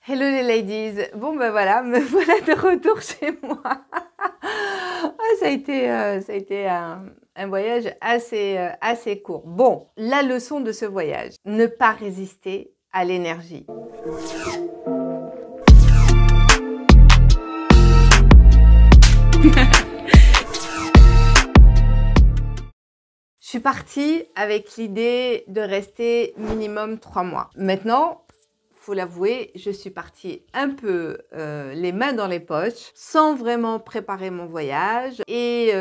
Hello les ladies, bon ben voilà, me voilà de retour chez moi. Ça a été un voyage assez court. Bon, la leçon de ce voyage, ne pas résister à l'énergie. Je suis partie avec l'idée de rester minimum 3 mois. Maintenant, faut l'avouer, je suis partie un peu les mains dans les poches, sans vraiment préparer mon voyage et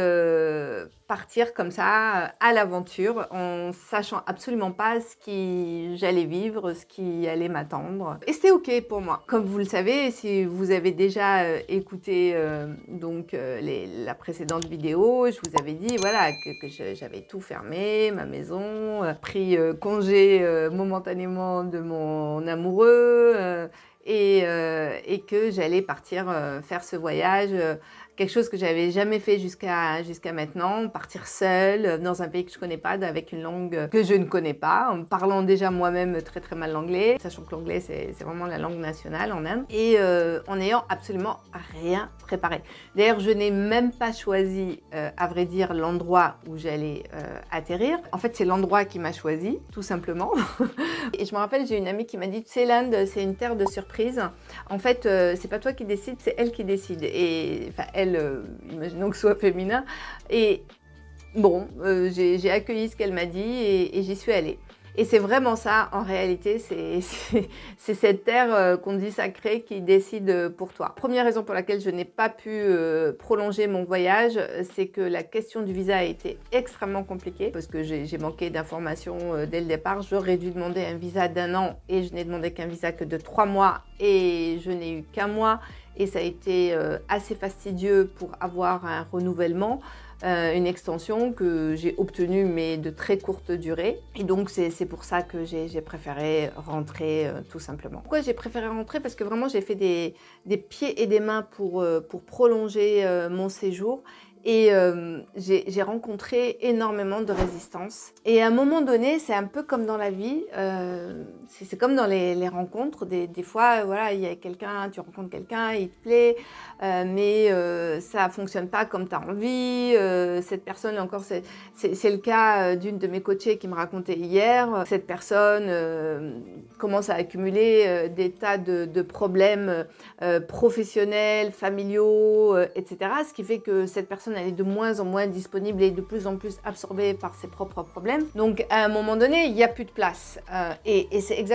partir comme ça à l'aventure en sachant absolument pas ce qui j'allais vivre, ce qui allait m'attendre. Et c'était ok pour moi. Comme vous le savez, si vous avez déjà écouté la précédente vidéo, je vous avais dit voilà que j'avais tout fermé, ma maison, pris congé momentanément de mon amoureux et que j'allais partir faire ce voyage, quelque chose que j'avais jamais fait jusqu'à maintenant, partir seule dans un pays que je connais pas, avec une langue que je ne connais pas, en parlant déjà moi-même très très mal l'anglais, sachant que l'anglais c'est vraiment la langue nationale en Inde, et en n'ayant absolument rien préparé. D'ailleurs, je n'ai même pas choisi, à vrai dire, l'endroit où j'allais atterrir. En fait, c'est l'endroit qui m'a choisi, tout simplement. Et je me rappelle, j'ai une amie qui m'a dit, tu sais, l'Inde, c'est une terre de surprise. En fait, c'est pas toi qui décide, c'est elle qui décide. Et enfin, elle, imaginons que ce soit féminin. Et bon, j'ai accueilli ce qu'elle m'a dit et j'y suis allée. Et c'est vraiment ça, en réalité, c'est cette terre qu'on dit sacrée qui décide pour toi. Première raison pour laquelle je n'ai pas pu prolonger mon voyage, c'est que la question du visa a été extrêmement compliquée parce que j'ai manqué d'informations dès le départ. J'aurais dû demander un visa d'1 an et je n'ai demandé qu'un visa que de 3 mois et je n'ai eu qu'un mois et ça a été assez fastidieux pour avoir un renouvellement. Une extension que j'ai obtenue mais de très courte durée et donc c'est pour ça que j'ai préféré rentrer tout simplement. Pourquoi j'ai préféré rentrer? Parce que vraiment j'ai fait des pieds et des mains pour prolonger mon séjour et j'ai rencontré énormément de résistance. Et à un moment donné, c'est un peu comme dans la vie, c'est comme dans les rencontres. Des fois, voilà, il y a quelqu'un, tu rencontres quelqu'un, il te plaît, mais ça fonctionne pas comme tu as envie. Cette personne, encore, c'est le cas d'une de mes coachées qui me racontait hier. Cette personne commence à accumuler des tas de problèmes professionnels, familiaux, etc. Ce qui fait que cette personne elle est de moins en moins disponible et de plus en plus absorbée par ses propres problèmes. Donc à un moment donné, il n'y a plus de place. Et c'est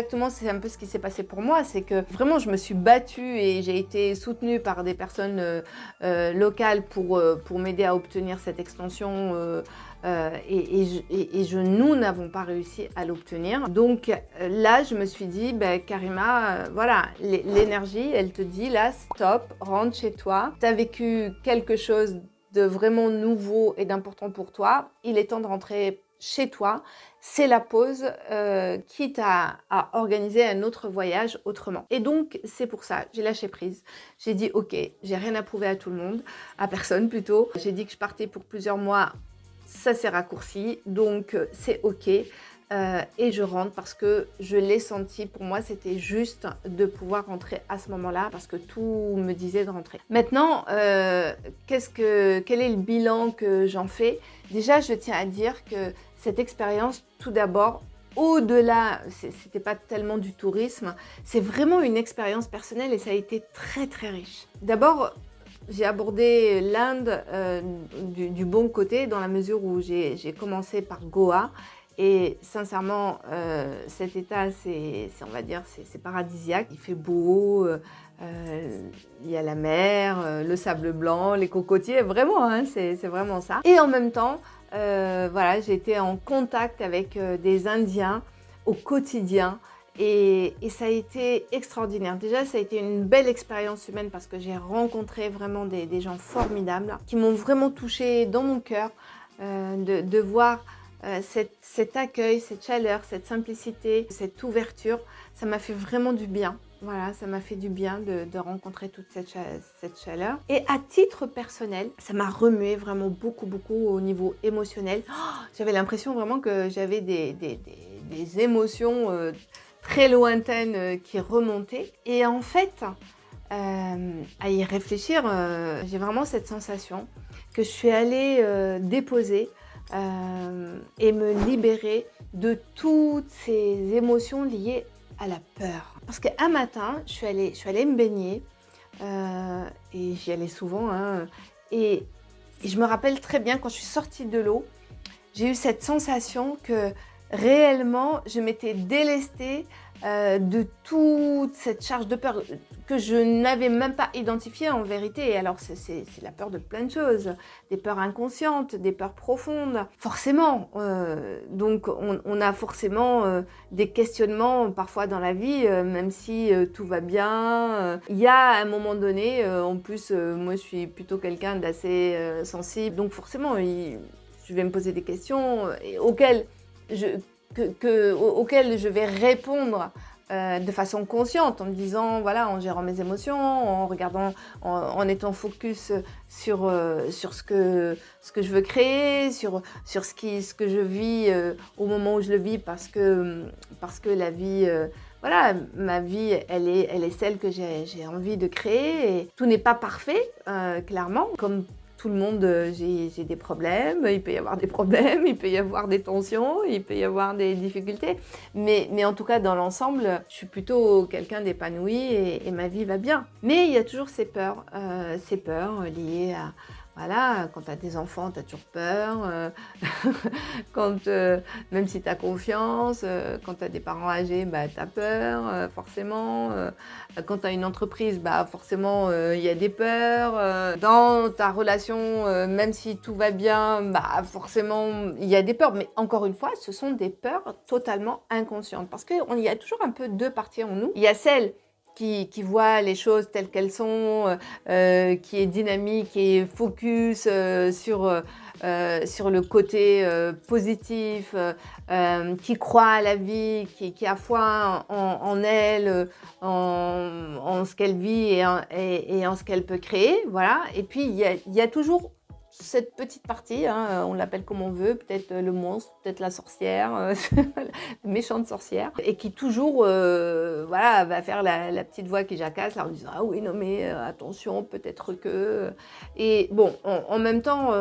un peu ce qui s'est passé pour moi, c'est que vraiment je me suis battue et j'ai été soutenue par des personnes locales pour m'aider à obtenir cette extension nous n'avons pas réussi à l'obtenir. Donc là, je me suis dit, Karima, voilà, l'énergie, elle te dit là, stop, rentre chez toi. Tu as vécu quelque chose de vraiment nouveau et d'important pour toi. Il est temps de rentrer chez toi. C'est la pause, quitte à organiser un autre voyage autrement. Et donc, c'est pour ça, j'ai lâché prise. J'ai dit, ok, j'ai rien à prouver à tout le monde, à personne plutôt. J'ai dit que je partais pour plusieurs mois. Ça s'est raccourci, donc c'est ok. Et je rentre parce que je l'ai senti, pour moi c'était juste de pouvoir rentrer à ce moment-là parce que tout me disait de rentrer. Maintenant, quel est le bilan que j'en fais? Déjà, je tiens à dire que cette expérience, tout d'abord, au-delà, c'était pas tellement du tourisme, c'est vraiment une expérience personnelle et ça a été très très riche. D'abord, j'ai abordé l'Inde du bon côté dans la mesure où j'ai commencé par Goa et sincèrement cet état on va dire c'est paradisiaque, il fait beau, il y a la mer, le sable blanc, les cocotiers, vraiment hein, c'est vraiment ça. Et en même temps voilà, j'ai été en contact avec des Indiens au quotidien. Et ça a été extraordinaire. Déjà, ça a été une belle expérience humaine parce que j'ai rencontré vraiment des gens formidables qui m'ont vraiment touchée dans mon cœur, de voir cet accueil, cette chaleur, cette simplicité, cette ouverture. Ça m'a fait vraiment du bien. Voilà, ça m'a fait du bien de rencontrer toute cette chaleur. Et à titre personnel, ça m'a remué vraiment beaucoup au niveau émotionnel. Oh, j'avais l'impression vraiment que j'avais des émotions très lointaine qui remontait. Et en fait, à y réfléchir, j'ai vraiment cette sensation que je suis allée déposer et me libérer de toutes ces émotions liées à la peur. Parce qu'un matin, je suis allée me baigner et j'y allais souvent. Hein, et je me rappelle très bien quand je suis sortie de l'eau, j'ai eu cette sensation que réellement, je m'étais délestée de toute cette charge de peur que je n'avais même pas identifiée en vérité. Et alors, c'est la peur de plein de choses, des peurs inconscientes, des peurs profondes. Forcément, donc on a forcément des questionnements parfois dans la vie, même si tout va bien. Il y a un moment donné, en plus, moi je suis plutôt quelqu'un d'assez sensible, donc forcément, je vais me poser des questions auxquelles je vais répondre de façon consciente, en me disant, voilà, en gérant mes émotions, en regardant, en étant focus sur ce que je veux créer, sur ce que je vis au moment où je le vis, parce que la vie, voilà, ma vie, elle est celle que j'ai envie de créer. Et tout n'est pas parfait, clairement, comme tout le monde, j'ai des problèmes, il peut y avoir des problèmes, il peut y avoir des tensions, il peut y avoir des difficultés. Mais en tout cas, dans l'ensemble, je suis plutôt quelqu'un d'épanoui et ma vie va bien. Mais il y a toujours ces peurs liées à... Voilà, quand tu as des enfants, tu as toujours peur. Même si tu as confiance, quand tu as des parents âgés, bah, tu as peur, forcément. Quand tu as une entreprise, bah, forcément, il y a des peurs. Dans ta relation, même si tout va bien, bah, forcément, il y a des peurs. Mais encore une fois, ce sont des peurs totalement inconscientes. Parce qu'il y a toujours un peu deux parties en nous. Il y a celle qui voit les choses telles qu'elles sont, qui est dynamique, qui est focus sur le côté positif, qui croit à la vie, qui a foi en elle, en ce qu'elle vit et en ce qu'elle peut créer. Voilà. Et puis, il y a toujours cette petite partie, hein, on l'appelle comme on veut, peut-être le monstre, peut-être la sorcière, la méchante sorcière, et qui toujours voilà, va faire la petite voix qui jacasse en disant « Ah oui, non mais attention, peut-être que... » Et bon, en même temps,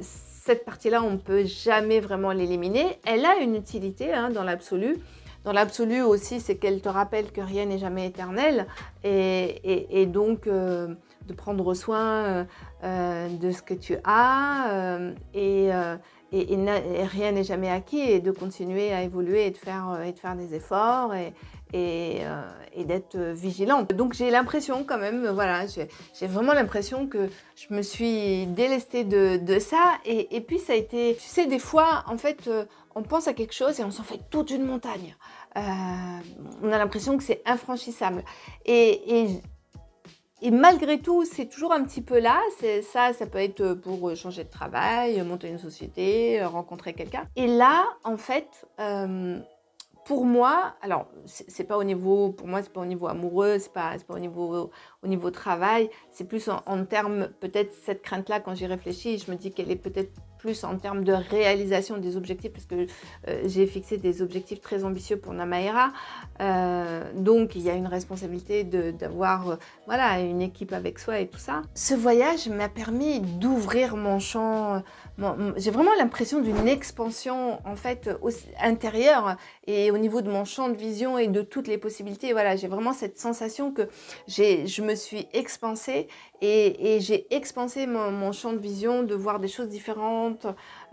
cette partie-là, on ne peut jamais vraiment l'éliminer. Elle a une utilité hein, dans l'absolu. Dans l'absolu aussi, c'est qu'elle te rappelle que rien n'est jamais éternel et donc de prendre soin de ce que tu as et rien n'est jamais acquis et de continuer à évoluer et de faire des efforts et d'être vigilante. Donc j'ai l'impression quand même, voilà, j'ai vraiment l'impression que je me suis délestée de ça et puis ça a été, tu sais, des fois en fait on pense à quelque chose et on s'en fait toute une montagne. On a l'impression que c'est infranchissable et malgré tout, c'est toujours un petit peu là. Ça peut être pour changer de travail, monter une société, rencontrer quelqu'un. Et là, en fait, pour moi, alors c'est pas au niveau, pour moi c'est pas au niveau amoureux, c'est pas au niveau travail, c'est plus en termes, peut-être cette crainte-là quand j'y réfléchis, je me dis qu'elle est peut-être plus en termes de réalisation des objectifs parce que j'ai fixé des objectifs très ambitieux pour Namaera. Donc il y a une responsabilité d'avoir voilà, une équipe avec soi et tout ça. Ce voyage m'a permis d'ouvrir mon champ. J'ai vraiment l'impression d'une expansion en fait intérieure et au niveau de mon champ de vision et de toutes les possibilités. Voilà, j'ai vraiment cette sensation que je me suis expansée et j'ai expansé mon champ de vision, de voir des choses différentes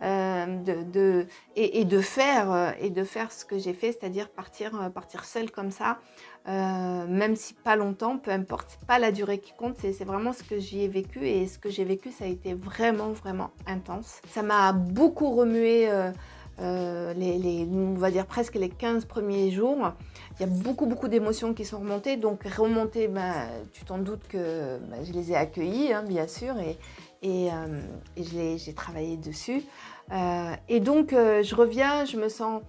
et de faire ce que j'ai fait, c'est-à-dire partir seule comme ça, même si pas longtemps, peu importe, c'est pas la durée qui compte, c'est vraiment ce que j'y ai vécu et ce que j'ai vécu, ça a été vraiment, vraiment intense. Ça m'a beaucoup remué on va dire presque les 15 premiers jours. Il y a beaucoup d'émotions qui sont remontées, donc remontées, tu t'en doutes que je les ai accueillies, hein, bien sûr, et j'ai travaillé dessus. Et donc, je reviens, je me sens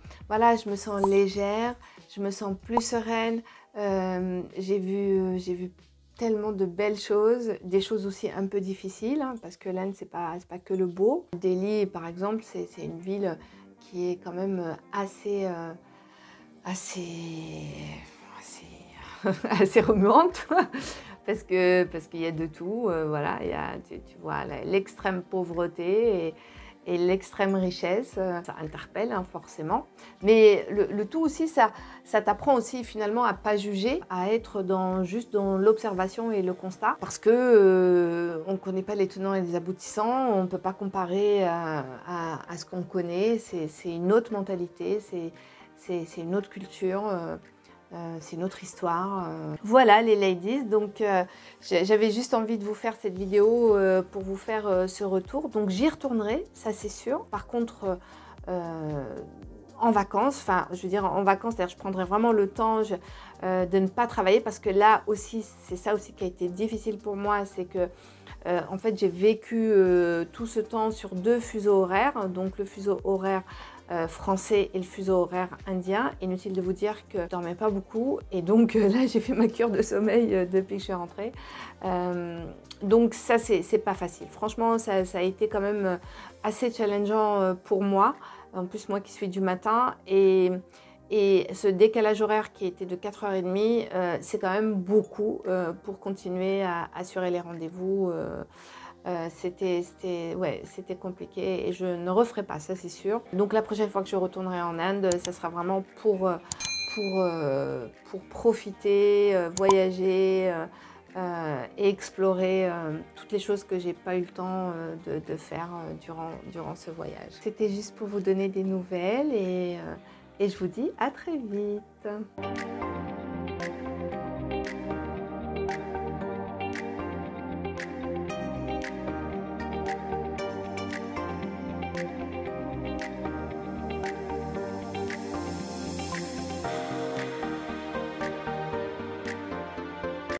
légère, je me sens plus sereine. J'ai vu tellement de belles choses, des choses aussi un peu difficiles, hein, parce que l'Inde, c'est pas que le beau. Delhi, par exemple, c'est une ville qui est quand même assez assez remuante parce qu'il y a de tout. Voilà, tu vois l'extrême pauvreté et l'extrême richesse. Ça interpelle forcément. Mais le tout aussi, ça t'apprend aussi finalement à pas juger, à être juste dans l'observation et le constat. Parce que on ne connaît pas les tenants et les aboutissants, on ne peut pas comparer à ce qu'on connaît. C'est une autre mentalité, c'est une autre culture. C'est une autre histoire. Voilà les ladies, donc j'avais juste envie de vous faire cette vidéo pour vous faire ce retour. Donc j'y retournerai, ça c'est sûr. Par contre, en vacances, enfin je veux dire en vacances, c'est-à-dire je prendrai vraiment le temps de ne pas travailler parce que là aussi, c'est ça aussi qui a été difficile pour moi, c'est que en fait j'ai vécu tout ce temps sur 2 fuseaux horaires, donc le fuseau horaire français et le fuseau horaire indien. Inutile de vous dire que je dormais pas beaucoup et donc là j'ai fait ma cure de sommeil depuis que je suis rentrée. Donc ça c'est pas facile. Franchement ça a été quand même assez challengeant pour moi. En plus moi qui suis du matin et ce décalage horaire qui était de 4h30, c'est quand même beaucoup pour continuer à assurer les rendez-vous. C'était compliqué et je ne referai pas, ça c'est sûr. Donc la prochaine fois que je retournerai en Inde, ça sera vraiment pour profiter, voyager et explorer toutes les choses que j'ai pas eu le temps de faire durant ce voyage. C'était juste pour vous donner des nouvelles et je vous dis à très vite.